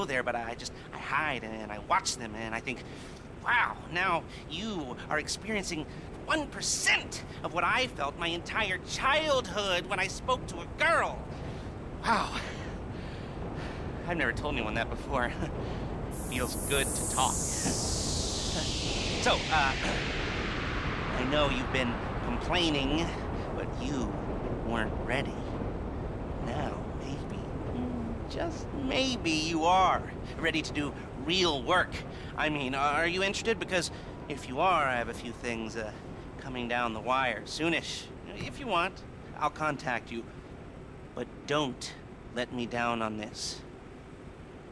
there, but I hide and I watch them and I think, wow, now you are experiencing 1% of what I felt my entire childhood when I spoke to a girl. Wow. I've never told anyone that before. Feels good to talk. So, I know you've been complaining, but you weren't ready. Now, maybe, just maybe you are ready to do real work. I mean, are you interested? Because if you are, I have a few things coming down the wire soonish. If you want, I'll contact you. But don't let me down on this.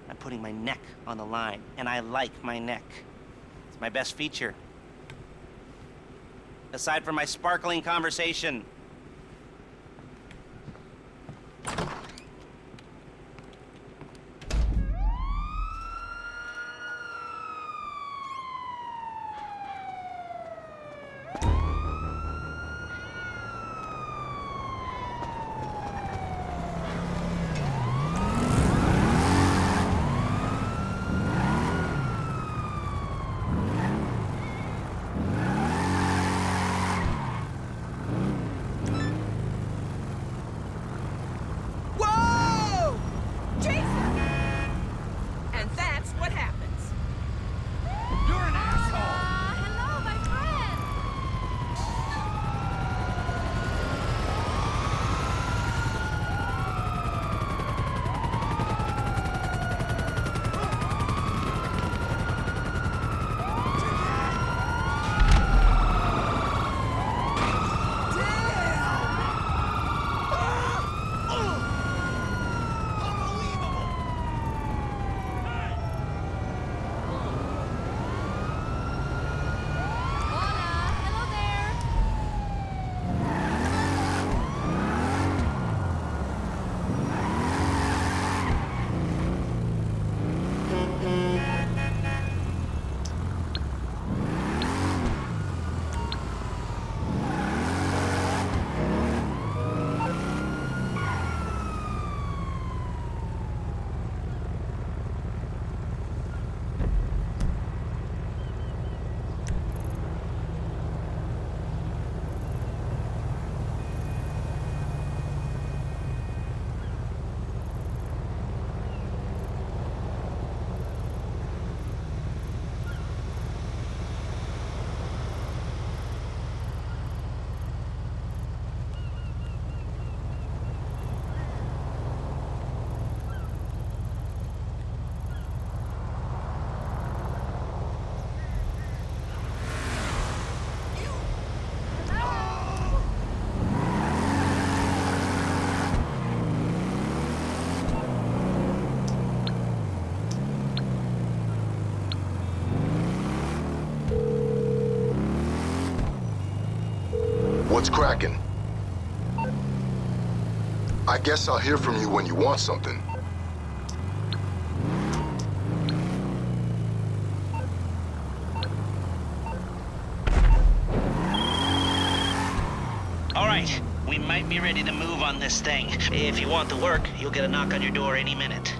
I'm putting my neck on the line, and I like my neck. It's my best feature. Aside from my sparkling conversation. What's cracking? I guess I'll hear from you when you want something. All right, we might be ready to move on this thing. If you want the work, you'll get a knock on your door any minute.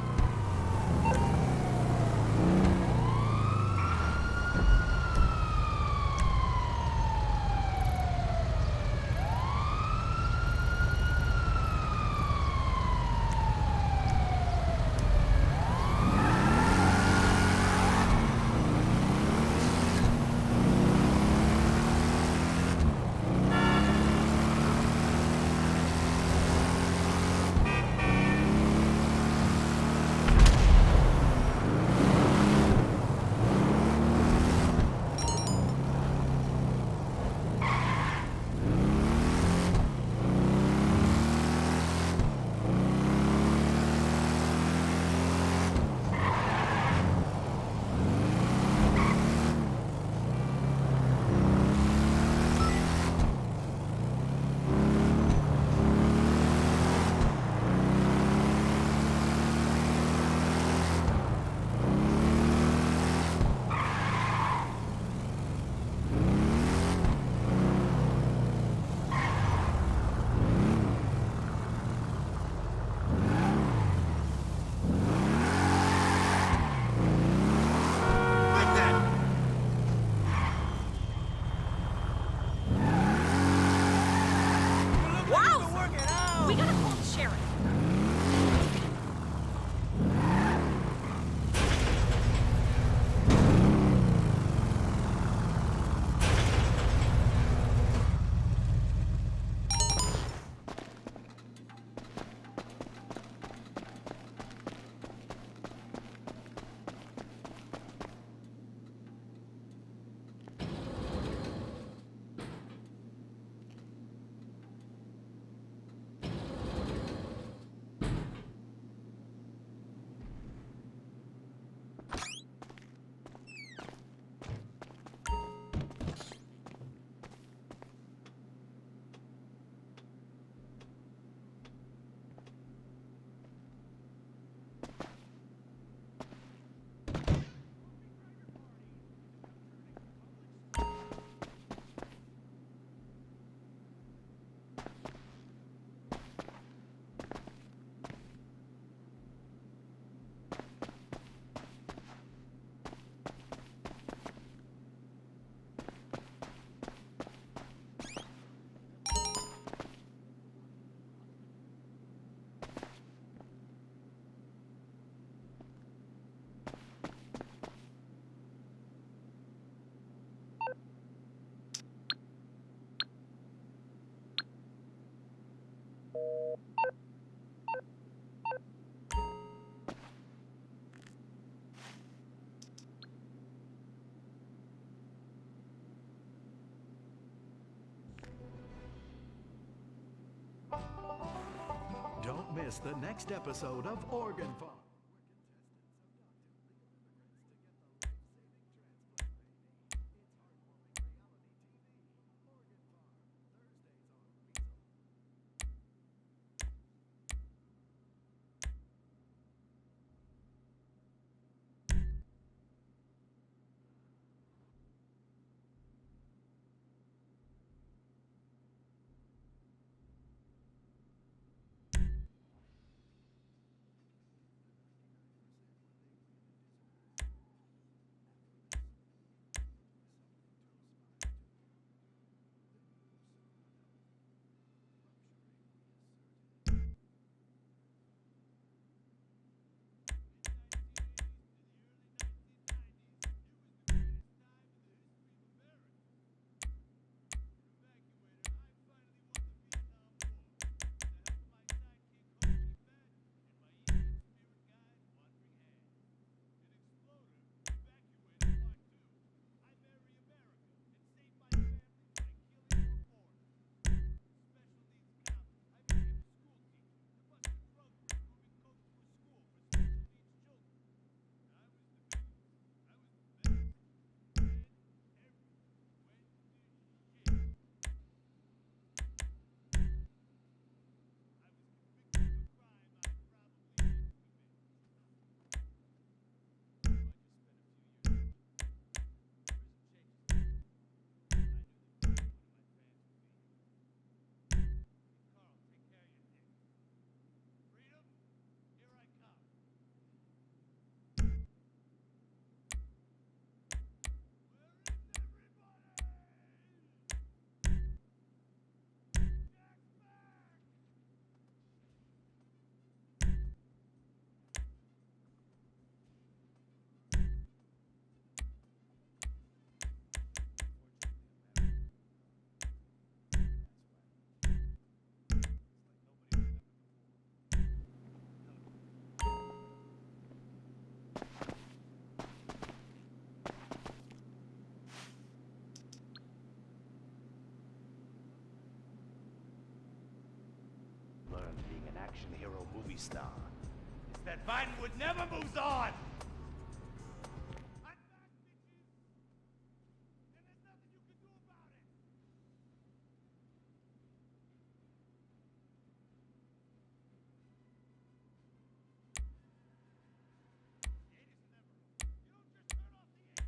miss the next episode of Organ Farm. Learn being an action hero movie star. It's that Vinewood never moves on! I'm back, bitches! And there's nothing you can do about it! The 80s are never. You don't just turn off the 80s!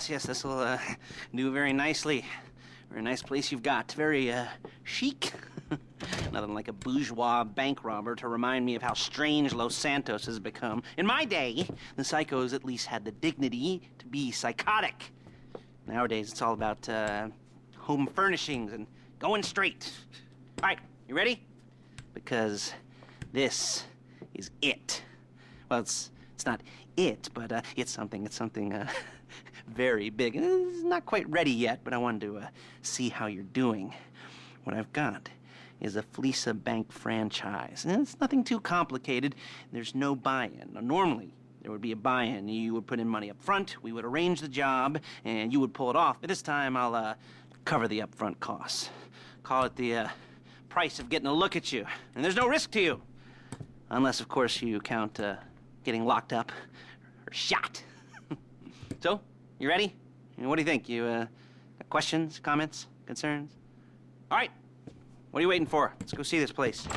Yes, this will do very nicely. Very nice place you've got. Very chic. Nothing like a bourgeois bank robber to remind me of how strange Los Santos has become. In my day, the psychos at least had the dignity to be psychotic. Nowadays, it's all about home furnishings and going straight. All right, you ready? Because this is it. Well, it's not it, but it's something very big. It's not quite ready yet, but I wanted to see how you're doing. What I've got is a Fleeca Bank franchise. And it's nothing too complicated. There's no buy-in. Now, normally, there would be a buy-in. You would put in money up front, we would arrange the job, and you would pull it off. But this time, I'll cover the upfront costs. Call it the price of getting a look at you. And there's no risk to you. Unless, of course, you count getting locked up or shot. So, you ready? What do you think? You got questions, comments, concerns? All right. What are you waiting for? Let's go see this place.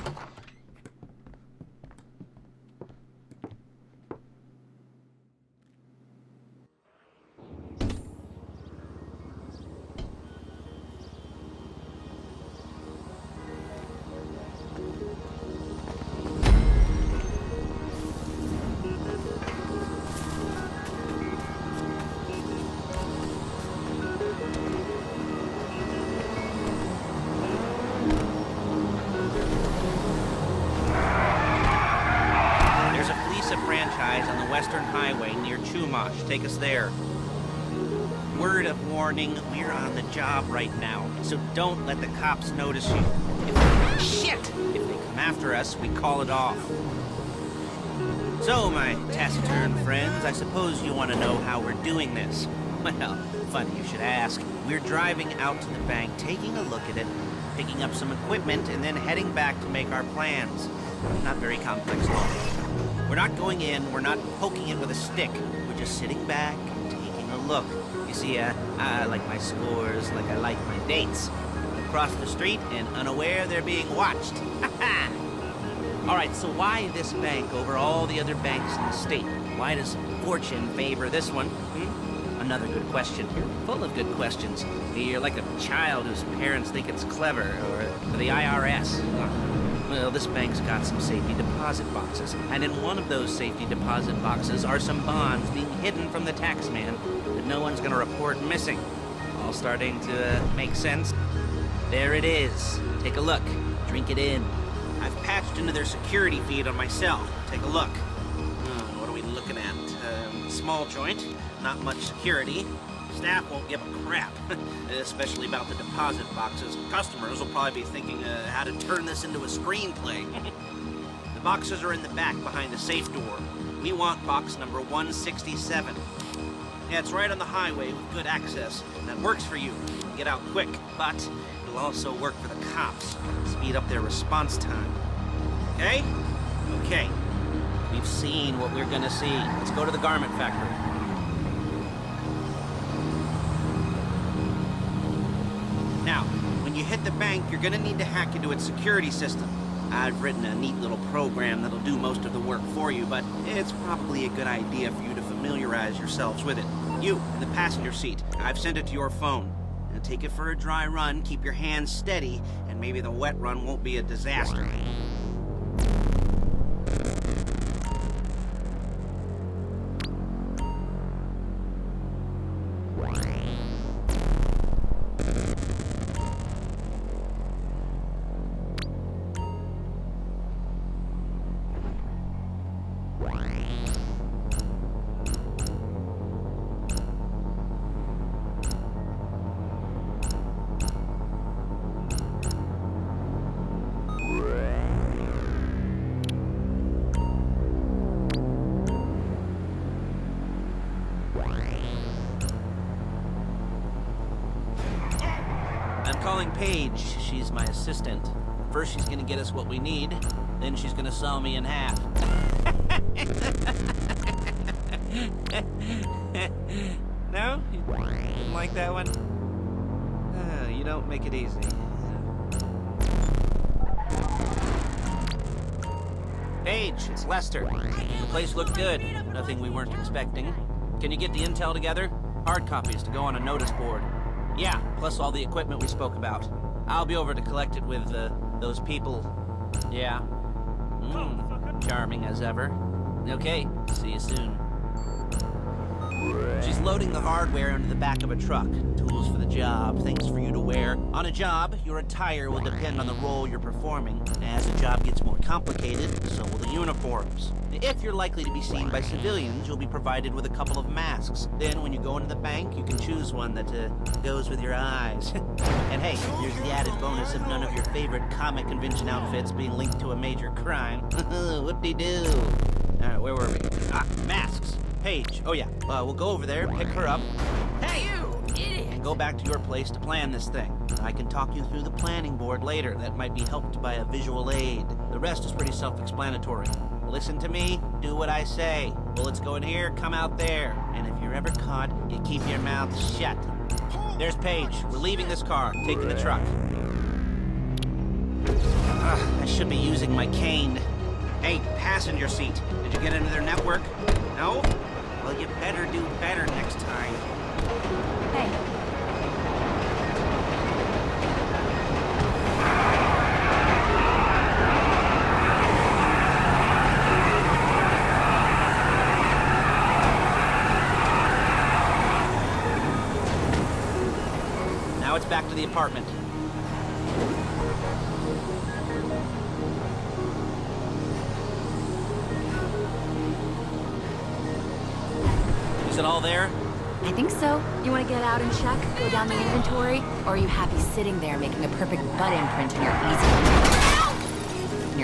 Franchise on the Western Highway near Chumash. Take us there. Word of warning, we're on the job right now, so don't let the cops notice you. If they come after us, we call it off. So, my taciturn friends, I suppose you want to know how we're doing this. Well, funny you should ask. We're driving out to the bank, taking a look at it, picking up some equipment, and then heading back to make our plans. Not very complex at all. We're not going in, we're not poking it with a stick. We're just sitting back and taking a look. You see, I like my scores like I like my dates. Across the street and unaware they're being watched. All right, so why this bank over all the other banks in the state? Why does fortune favor this one? Another good question. You're full of good questions. You're like a child whose parents think it's clever, or the IRS. Well, this bank's got some safety deposit boxes, and in one of those safety deposit boxes are some bonds being hidden from the tax man that no one's gonna report missing. All starting to make sense? There it is. Take a look. Drink it in. I've patched into their security feed on my cell. Take a look. What are we looking at? Small joint, not much security. Staff won't give a crap, especially about the deposit boxes. Customers will probably be thinking how to turn this into a screenplay. The boxes are in the back behind the safe door. We want box number 167. Yeah, it's right on the highway with good access. That works for you. Get out quick, but it'll also work for the cops. Speed up their response time. Okay? Okay. We've seen what we're gonna see. Let's go to the garment factory. Now, when you hit the bank, you're gonna need to hack into its security system. I've written a neat little program that'll do most of the work for you, but it's probably a good idea for you to familiarize yourselves with it. You, in the passenger seat, I've sent it to your phone. Now take it for a dry run, keep your hands steady, and maybe the wet run won't be a disaster. Calling Paige. She's my assistant. First she's gonna get us what we need, then she's gonna saw me in half. No? You didn't like that one? You don't make it easy. Paige, it's Lester. The place looked good. Nothing we weren't expecting. Can you get the intel together? Hard copies to go on a notice board. Yeah, plus all the equipment we spoke about. I'll be over to collect it with, those people. Yeah. Charming as ever. Okay, see you soon. She's loading the hardware into the back of a truck. Tools for the job, things for you to wear. On a job, your attire will depend on the role you're performing. As the job gets more complicated, so will the uniforms. If you're likely to be seen by civilians, you'll be provided with a couple of masks. Then, when you go into the bank, you can choose one that goes with your eyes. And hey, here's the added bonus of none of your favorite comic convention outfits being linked to a major crime. Whoop-de-doo. Alright, where were we? Ah, masks. Paige. Oh yeah, we'll go over there, pick her up. Hey, you idiot! And go back to your place to plan this thing. I can talk you through the planning board later. That might be helped by a visual aid. The rest is pretty self-explanatory. Listen to me, do what I say. Bullets go in here, come out there. And if you're ever caught, you keep your mouth shut. There's Paige. We're leaving this car, taking the truck. I should be using my cane. Hey, passenger seat. Did you get into their network? No? Well, you better do better next time. Hey. Now it's back to the apartment. Is it all there? I think so. You want to get out and check? Go down the inventory? Or are you happy sitting there making a perfect butt imprint in your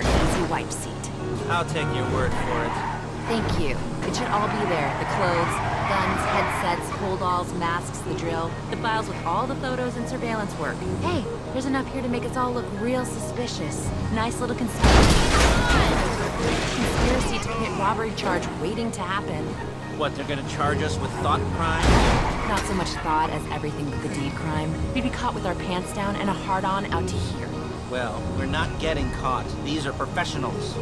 easy wipe seat? I'll take your word for it. Thank you. It should all be there. The clothes, guns, headsets, holdalls, masks, the drill. The files with all the photos and surveillance work. Hey, there's enough here to make us all look real suspicious. Nice little conspiracy to commit robbery charge waiting to happen. What, they're gonna charge us with thought crime? Not so much thought as everything but the deed crime. We'd be caught with our pants down and a hard-on out to here. Well, we're not getting caught. These are professionals.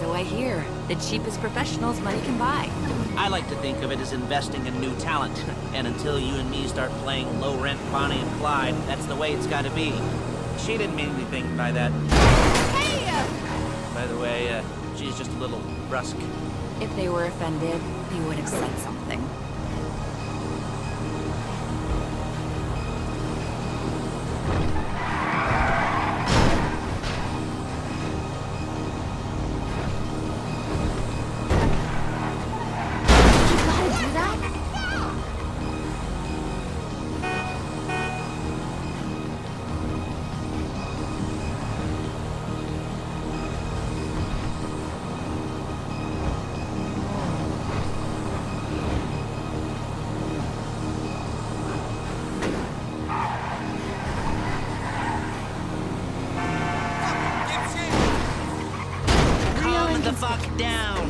So I hear. The cheapest professionals money can buy. I like to think of it as investing in new talent. And until you and me start playing low-rent Bonnie and Clyde, that's the way it's gotta be. She didn't mean anything by that. Hey! By the way, she's just a little brusque. If they were offended, they would have said something. You gotta do that? Calm the fuck down!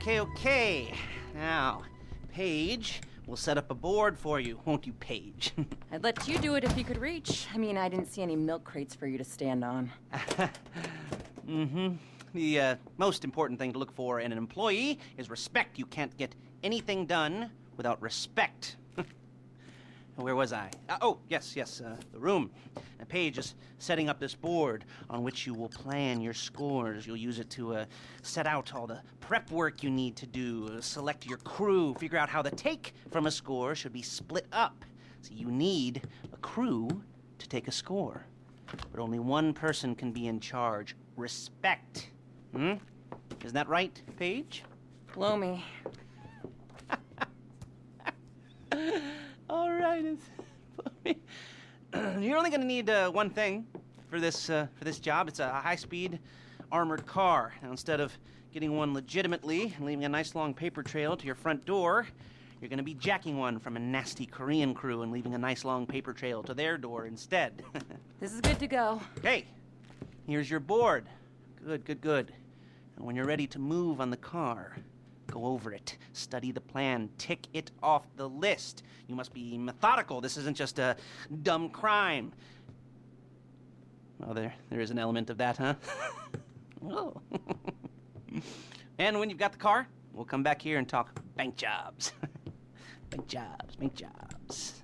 Okay. Now, Paige, we'll set up a board for you, won't you, Paige? I'd let you do it if you could reach. I mean, I didn't see any milk crates for you to stand on. The most important thing to look for in an employee is respect. You can't get anything done without respect. Where was I? Yes, the room. Paige is setting up this board on which you will plan your scores. You'll use it to set out all the prep work you need to do, select your crew, figure out how the take from a score should be split up. So you need a crew to take a score. But only one person can be in charge. Respect. Isn't that right, Paige? Blow me. All right, you're only going to need one thing for this job. It's a high-speed armored car. Now, instead of getting one legitimately and leaving a nice long paper trail to your front door, You're gonna be jacking one from a nasty Korean crew and leaving a nice long paper trail to their door instead. This is good to go. Okay, here's your board. Good, good, good. And when you're ready to move on the car, go over it, study the plan, tick it off the list. You must be methodical. This isn't just a dumb crime. Well, there is an element of that, huh? Oh. And when you've got the car, we'll come back here and talk bank jobs. Bank jobs, bank jobs.